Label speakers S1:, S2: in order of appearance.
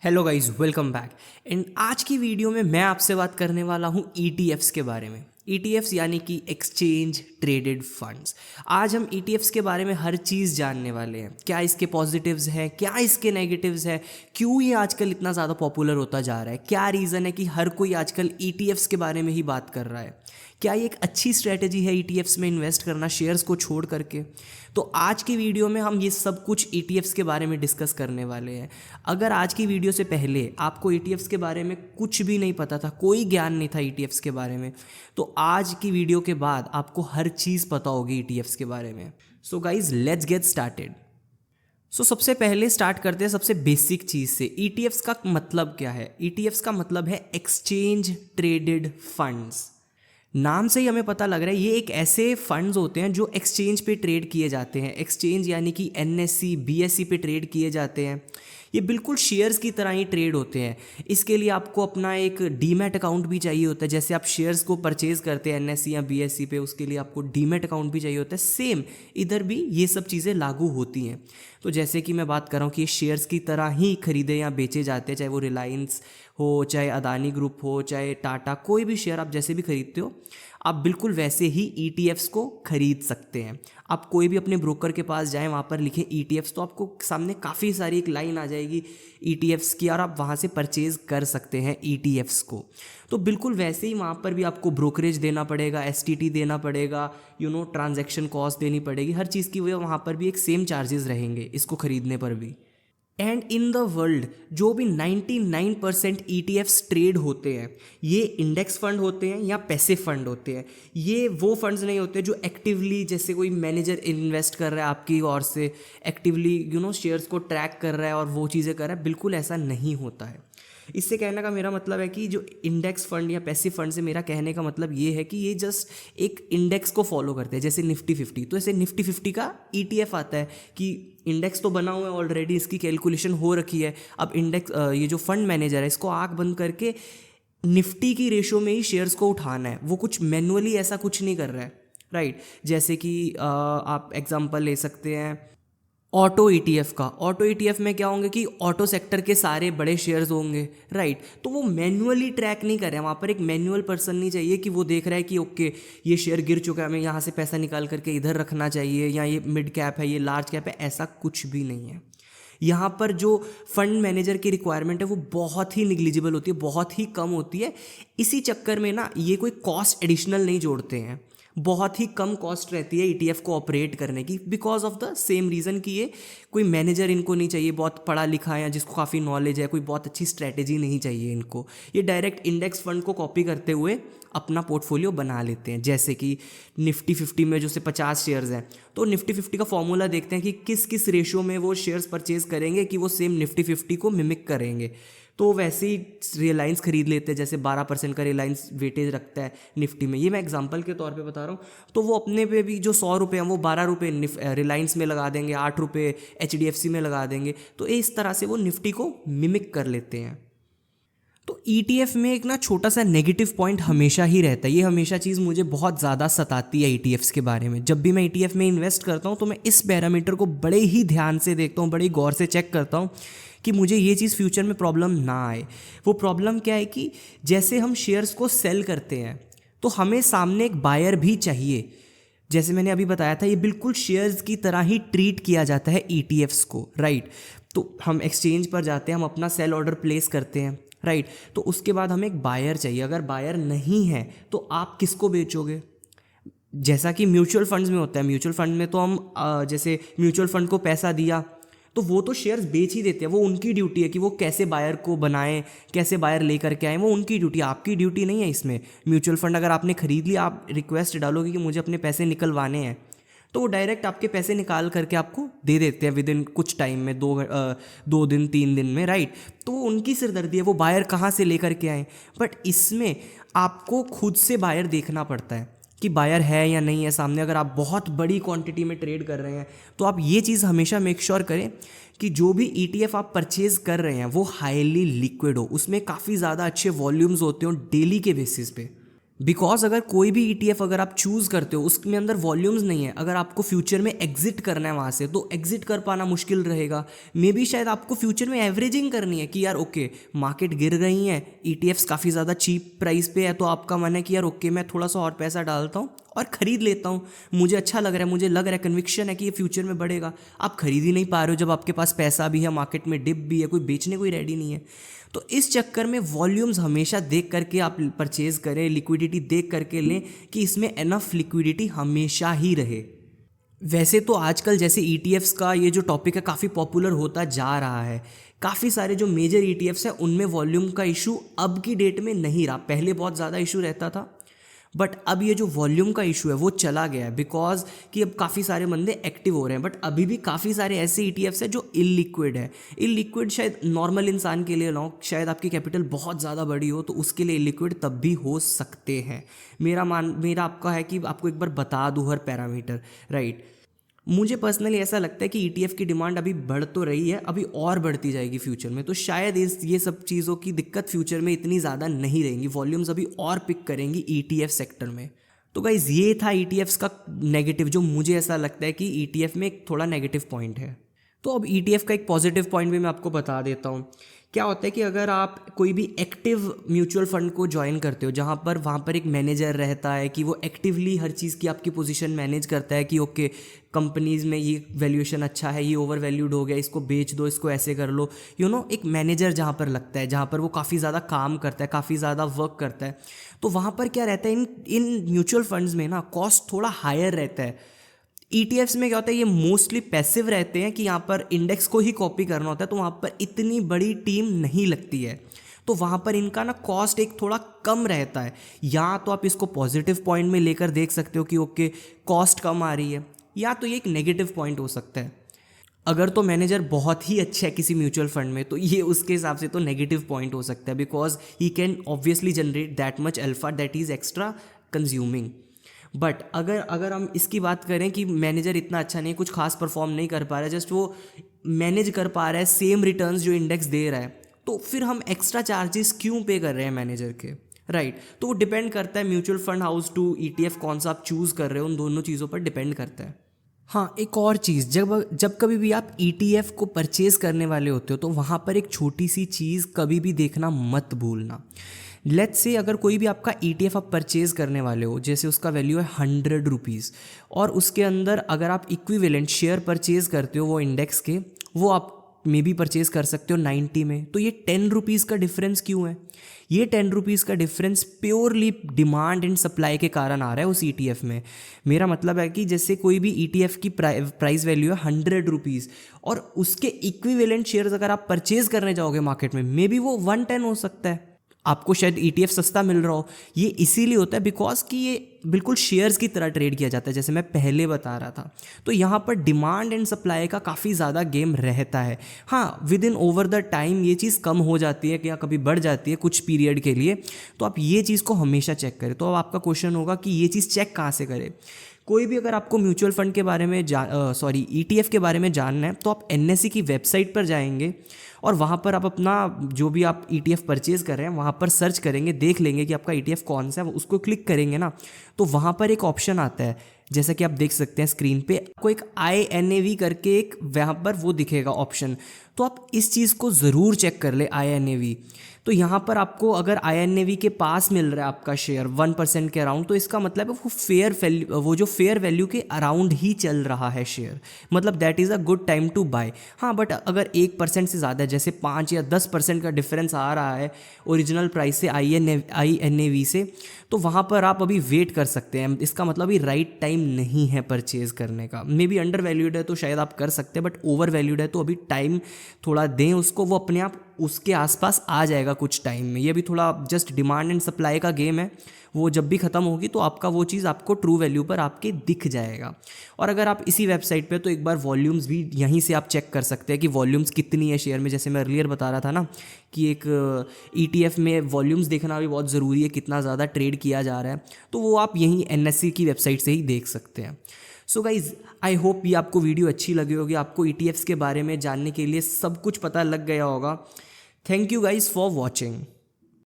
S1: Hello guys, welcome back. And आज की video में मैं आपसे बात करने वाला हूँ ईटीएफ्स के बारे में। ईटीएफ्स यानी कि एक्सचेंज ट्रेडेड फंड्स। आज हम ईटीएफ्स के बारे में हर चीज़ जानने वाले हैं। क्या इसके पॉजिटिव्स हैं, क्या इसके नेगेटिव्स हैं, क्यों ये आजकल इतना ज़्यादा पॉपुलर होता जा रहा है, क्या रीज़न है कि हर कोई आजकल ईटीएफ्स के बारे में ही बात कर रहा है, क्या ये एक अच्छी स्ट्रैटेजी है ईटीएफ्स में इन्वेस्ट करना शेयर्स को छोड़ करके। तो आज की वीडियो में हम ये सब कुछ ईटीएफ्स के बारे में डिस्कस करने वाले हैं। अगर आज की वीडियो से पहले आपको ईटीएफ्स के बारे में कुछ भी नहीं पता था, कोई ज्ञान नहीं था ईटीएफ्स के बारे में, तो आज की वीडियो के बाद आपको हर चीज़ पता होगी ईटीएफ्स के बारे में। So guys, let's get started. सबसे पहले स्टार्ट करते हैं सबसे बेसिक चीज़ से। ईटीएफ्स का मतलब क्या है? ईटीएफ्स का मतलब है एक्सचेंज ट्रेडेड फंड्स। नाम से ही हमें पता लग रहा है ये एक ऐसे फंड्स होते हैं जो एक्सचेंज पे ट्रेड किए जाते हैं। एक्सचेंज यानी कि एनएससी बीएससी पे ट्रेड किए जाते हैं। ये बिल्कुल शेयर्स की तरह ही ट्रेड होते हैं। इसके लिए आपको अपना एक डीमैट अकाउंट भी चाहिए होता है। जैसे आप शेयर्स को परचेज करते हैं एनएससी या बीएससी पे, उसके लिए आपको डीमैट अकाउंट भी चाहिए होता है। सेम इधर भी ये सब चीज़ें लागू होती हैं। तो जैसे कि मैं बात कर रहा हूँ कि ये शेयर्स की तरह ही खरीदे या बेचे जाते हैं, चाहे वो रिलायंस हो, चाहे अदानी ग्रुप हो, चाहे टाटा, कोई भी शेयर आप जैसे भी खरीदते हो, आप बिल्कुल वैसे ही ईटीएफ्स को खरीद सकते हैं। आप कोई भी अपने ब्रोकर के पास जाएं, वहाँ पर लिखें ईटीएफ्स, तो आपको सामने काफ़ी सारी एक लाइन आ जाएगी ईटीएफ्स की, और आप वहाँ से परचेज कर सकते हैं ईटीएफ्स को। तो बिल्कुल वैसे ही वहाँ पर भी आपको ब्रोकरेज देना पड़ेगा, एसटीटी देना पड़ेगा, ट्रांजैक्शन कॉस्ट देनी पड़ेगी। हर चीज़ की वहाँ पर भी एक सेम चार्जेस रहेंगे इसको खरीदने पर भी। एंड इन द वर्ल्ड जो भी 99% ईटीएफ्स ट्रेड होते हैं, ये इंडेक्स फंड होते हैं या पैसिव फंड होते हैं। ये वो फंड्स नहीं होते जो एक्टिवली, जैसे कोई मैनेजर इन्वेस्ट कर रहा है आपकी ओर से, एक्टिवली शेयर्स को ट्रैक कर रहा है और वो चीज़ें कर रहा है। बिल्कुल ऐसा नहीं होता है। इससे कहने का मेरा मतलब है कि जो इंडेक्स फंड या पैसिव फंड से मेरा कहने का मतलब ये है कि ये जस्ट एक इंडेक्स को फॉलो करते हैं। जैसे निफ्टी 50, तो ऐसे निफ्टी 50 का ईटीएफ आता है कि इंडेक्स तो बना हुआ है ऑलरेडी, इसकी कैलकुलेशन हो रखी है। अब इंडेक्स ये जो फंड मैनेजर है, इसको आँख बंद करके निफ्टी की रेशो में ही शेयर्स को उठाना है। वो कुछ मैनुअली ऐसा कुछ नहीं कर रहा है, राइट। जैसे कि आप एग्जांपल ले सकते हैं ऑटो ईटीएफ का। ऑटो ईटीएफ में क्या होंगे कि ऑटो सेक्टर के सारे बड़े शेयर्स होंगे, राइट। तो वो मैन्युअली ट्रैक नहीं कर रहे हैं, वहाँ पर एक मैनुअल पर्सन नहीं चाहिए कि वो देख रहा है कि ओके ये शेयर गिर चुका है, हमें यहाँ से पैसा निकाल करके इधर रखना चाहिए, या ये मिड कैप है, ये लार्ज कैप है। ऐसा कुछ भी नहीं है। यहाँ पर जो फंड मैनेजर की रिक्वायरमेंट है वो बहुत ही निग्लिजिबल होती है, बहुत ही कम होती है। इसी चक्कर में ना ये कोई कॉस्ट एडिशनल नहीं जोड़ते हैं। बहुत ही कम कॉस्ट रहती है ईटीएफ को ऑपरेट करने की, because of the same reason कि ये कोई मैनेजर इनको नहीं चाहिए बहुत पढ़ा लिखा है या जिसको काफ़ी नॉलेज है, कोई बहुत अच्छी स्ट्रैटेजी नहीं चाहिए इनको। ये डायरेक्ट इंडेक्स फंड को कॉपी करते हुए अपना पोर्टफोलियो बना लेते हैं। जैसे कि निफ्टी 50 में जो से 50 शेयर्स हैं, तो निफ्टी 50 का फॉर्मूला देखते हैं कि किस किस रेशो में वो शेयर्स परचेज करेंगे कि वो सेम निफ्टी 50 को मिमिक करेंगे। तो वैसे ही रिलायंस खरीद लेते हैं, जैसे 12% का रिलायंस वेटेज रखता है निफ्टी में। ये मैं एग्जांपल के तौर पे बता रहा हूँ। तो वो अपने पे भी जो 100 रुपये हैं वो 12 रुपये रिलायंस में लगा देंगे, 8 रुपये एचडीएफसी में लगा देंगे। तो इस तरह से वो निफ्टी को मिमिक कर लेते हैं। तो ईटीएफ में एक ना छोटा सा नेगेटिव पॉइंट हमेशा ही रहता है। ये हमेशा चीज़ मुझे बहुत ज़्यादा सताती है ईटीएफ्स के बारे में। जब भी मैं ईटीएफ में इन्वेस्ट करता हूँ तो मैं इस पैरामीटर को बड़े ही ध्यान से देखता हूँ, बड़े गौर से चेक करता हूँ कि मुझे ये चीज़ फ्यूचर में प्रॉब्लम ना आए। वो प्रॉब्लम क्या है कि जैसे हम शेयर्स को सेल करते हैं तो हमें सामने एक बायर भी चाहिए। जैसे मैंने अभी बताया था, ये बिल्कुल शेयर्स की तरह ही ट्रीट किया जाता है ईटीएफ्स को, राइट। तो हम एक्सचेंज पर जाते हैं, हम अपना सेल ऑर्डर प्लेस करते हैं, राइट। तो उसके बाद हमें एक बायर चाहिए। अगर बायर नहीं है तो आप किसको बेचोगे? जैसा कि म्यूचुअल फंड्स में होता है। म्यूचुअल फंड में तो हम जैसे म्यूचुअल फंड को पैसा दिया तो वो तो शेयर्स बेच ही देते हैं। वो उनकी ड्यूटी है कि वो कैसे बायर को बनाएं, कैसे बायर लेकर के आएँ, वो उनकी ड्यूटी, आपकी ड्यूटी नहीं है इसमें। म्यूचुअल फंड अगर आपने खरीद लिया, आप रिक्वेस्ट डालोगे कि मुझे अपने पैसे निकलवाने हैं, तो वो डायरेक्ट आपके पैसे निकाल करके आपको दे देते हैं विद इन कुछ टाइम में, 2 दिन 3 दिन में, राइट। तो वो उनकी सिरदर्दी है, वो बायर कहाँ से लेकर के आए। बट इसमें आपको खुद से बायर देखना पड़ता है कि बायर है या नहीं है सामने। अगर आप बहुत बड़ी क्वांटिटी में ट्रेड कर रहे हैं तो आप ये चीज़ हमेशा मेक श्योर करें कि जो भी ईटीएफ आप परचेज कर रहे हैं वो हाईली लिक्विड हो, उसमें काफ़ी ज़्यादा अच्छे वॉल्यूम्स होते हो डेली के बेसिस पे। बिकॉज अगर कोई भी ETF अगर आप चूज़ करते हो उसमें अंदर वॉल्यूम्स नहीं है, अगर आपको फ्यूचर में एग्जिट करना है वहाँ से तो एग्जिट कर पाना मुश्किल रहेगा। मे बी शायद आपको फ्यूचर में एवरेजिंग करनी है कि यार ओके मार्केट गिर रही है, ETFs काफ़ी ज़्यादा चीप प्राइस पे है, तो आपका मन है कि यार ओके मैं थोड़ा सा और पैसा डालता हूँ और ख़रीद लेता हूँ, मुझे अच्छा लग रहा है, मुझे लग रहा है कन्विक्शन है कि ये फ्यूचर में बढ़ेगा। आप खरीद ही नहीं पा रहे हो जब आपके पास पैसा भी है, मार्केट में डिप भी है, कोई बेचने कोई रेडी नहीं है। तो इस चक्कर में वॉल्यूम्स हमेशा देख करके आप परचेज करें, लिक्विडिटी देख करके लें कि इसमें एनफ लिक्विडिटी हमेशा ही रहे। वैसे तो आजकल जैसे ETFs का ये जो टॉपिक है काफ़ी पॉपुलर होता जा रहा है, काफ़ी सारे जो मेजर ETFs हैं उनमें वॉल्यूम का इशू अब की डेट में नहीं रहा, पहले बहुत ज़्यादा इशू रहता था, बट अब ये जो वॉल्यूम का इशू है वो चला गया है, बिकॉज कि अब काफ़ी सारे बंदे एक्टिव हो रहे हैं। बट अभी भी काफ़ी सारे ऐसे ETFs है जो इलिक्विड है। इलिक्विड शायद नॉर्मल इंसान के लिए ना हो, शायद आपकी कैपिटल बहुत ज़्यादा बड़ी हो तो उसके लिए इलिक्विड तब भी हो सकते हैं। मेरा आपका है कि आपको एक बार बता दूँ हर पैरामीटर, राइट। मुझे पर्सनली ऐसा लगता है कि ETF की डिमांड अभी बढ़ तो रही है, अभी और बढ़ती जाएगी फ्यूचर में, तो शायद ये सब चीज़ों की दिक्कत फ्यूचर में इतनी ज़्यादा नहीं रहेंगी, वॉल्यूम्स अभी और पिक करेंगी ETF सेक्टर में। तो गाइज ये था ETFs का नेगेटिव, जो मुझे ऐसा लगता है कि ETF में एक थोड़ा नेगेटिव पॉइंट है। तो अब ETF का एक पॉजिटिव पॉइंट भी मैं आपको बता देता हूँ। क्या होता है कि अगर आप कोई भी एक्टिव म्यूचुअल फंड को ज्वाइन करते हो जहाँ पर वहाँ पर एक मैनेजर रहता है कि वो एक्टिवली हर चीज़ की आपकी पोजीशन मैनेज करता है कि ओके कंपनीज़ में ये वैल्यूएशन अच्छा है, ये ओवर वैल्यूड हो गया, इसको बेच दो, इसको ऐसे कर लो, एक मैनेजर जहाँ पर लगता है, जहाँ पर वो काफ़ी ज़्यादा काम करता है, काफ़ी ज़्यादा वर्क करता है, तो वहाँ पर क्या रहता है इन म्यूचुअल फंड्स में ना कॉस्ट थोड़ा हायर रहता है। ETFs में क्या होता है, ये मोस्टली पैसिव रहते हैं कि यहाँ पर इंडेक्स को ही कॉपी करना होता है, तो वहाँ पर इतनी बड़ी टीम नहीं लगती है, तो वहाँ पर इनका ना कॉस्ट एक थोड़ा कम रहता है। या तो आप इसको पॉजिटिव पॉइंट में लेकर देख सकते हो कि ओके कॉस्ट कम आ रही है, या तो ये एक नेगेटिव पॉइंट हो सकता है। अगर तो मैनेजर बहुत ही अच्छा है किसी म्यूचुअल फंड में तो ये उसके हिसाब से तो नेगेटिव पॉइंट हो सकता है, because he can obviously generate that much alpha that is extra consuming. But अगर हम इसकी बात करें कि मैनेजर इतना अच्छा नहीं, कुछ खास परफॉर्म नहीं कर पा रहा है, जस्ट वो मैनेज कर पा रहा है सेम रिटर्न्स जो इंडेक्स दे रहा है, तो फिर हम एक्स्ट्रा चार्जेस क्यों पे कर रहे हैं मैनेजर के, राइट। तो वो डिपेंड करता है mutual fund house to ETF कौन सा आप चूज़ कर रहे हो, उन दोनों चीज़ों पर डिपेंड करता है। हाँ, एक और चीज़, जब कभी भी आप ETF को परचेज़ करने वाले होते हो तो वहाँ पर एक छोटी सी चीज़ कभी भी देखना मत भूलना। लेट्स से अगर कोई भी आपका ETF आप परचेज़ करने वाले हो, जैसे उसका वैल्यू है 100 रुपीज़, और उसके अंदर अगर आप इक्विवेलेंट शेयर परचेज़ करते हो वो इंडेक्स के, वो आप मे बी परचेज़ कर सकते हो 90 में, तो ये 10 रुपीज़ का डिफरेंस क्यों है? ये 10 रुपीज़ का difference purely demand and supply के कारण आ रहा है उस ETF में। मेरा मतलब है कि जैसे कोई भी ETF की प्राइस वैल्यू है 100 रुपीज़ और उसके इक्विवेलेंट शेयर्स अगर आप परचेज़ करने जाओगे मार्केट में, मे बी वो 110 हो सकता है, आपको शायद ETF सस्ता मिल रहा हो। ये इसीलिए होता है बिकॉज कि ये बिल्कुल शेयर्स की तरह ट्रेड किया जाता है, जैसे मैं पहले बता रहा था। तो यहाँ पर डिमांड एंड सप्लाई का काफ़ी ज़्यादा गेम रहता है। हाँ, with in over the time ये चीज़ कम हो जाती है या कभी बढ़ जाती है कुछ पीरियड के लिए, तो आप ये चीज़ को हमेशा चेक करें। तो अब आपका क्वेश्चन होगा कि ये चीज़ चेक कहाँ से करें? कोई भी अगर आपको म्यूचुअल फंड के बारे में ETF के बारे में जानना है तो आप NSE की वेबसाइट पर जाएंगे और वहाँ पर आप अपना जो भी आप ETF परचेज़ कर रहे हैं वहाँ पर सर्च करेंगे, देख लेंगे कि आपका ETF कौन सा है, उसको क्लिक करेंगे ना तो वहाँ पर एक ऑप्शन आता है, जैसा कि आप देख सकते हैं स्क्रीन पे, आपको एक INAV करके एक वहाँ पर वो दिखेगा ऑप्शन, तो आप इस चीज़ को ज़रूर चेक कर ले INAV। तो यहाँ पर आपको अगर INAV के पास मिल रहा है आपका शेयर 1% के अराउंड, तो इसका मतलब है वो जो फेयर वैल्यू के अराउंड ही चल रहा है शेयर, मतलब that is a good time to buy. हाँ, बट अगर 1% से ज़्यादा, जैसे 5 या 10% का डिफरेंस आ रहा है ओरिजिनल प्राइस से INAV से, तो वहाँ पर आप अभी वेट कर सकते हैं। इसका मतलब अभी राइट टाइम नहीं है परचेज़ करने का। मे बी अंडर वैल्यूड है तो शायद आप कर सकते हैं, बट ओवर वैल्यूड है तो अभी टाइम थोड़ा दें उसको, वो अपने आप उसके आसपास आ जाएगा कुछ टाइम में। ये भी थोड़ा जस्ट डिमांड एंड सप्लाई का गेम है, वो जब भी ख़त्म होगी तो आपका वो चीज़ आपको ट्रू वैल्यू पर आपके दिख जाएगा। और अगर आप इसी वेबसाइट पे तो एक बार वॉल्यूम्स भी यहीं से आप चेक कर सकते हैं कि वॉल्यूम्स कितनी है शेयर में। जैसे मैं अर्लियर बता रहा था ना कि एक ETF में वॉल्यूम्स देखना भी बहुत ज़रूरी है, कितना ज़्यादा ट्रेड किया जा रहा है, तो वो आप यहीं NSE की वेबसाइट से ही देख सकते हैं। सो गाइज़, आई होप ये आपको वीडियो अच्छी लगी होगी, आपको ETFs के बारे में जानने के लिए सब कुछ पता लग गया होगा। Thank you guys for watching.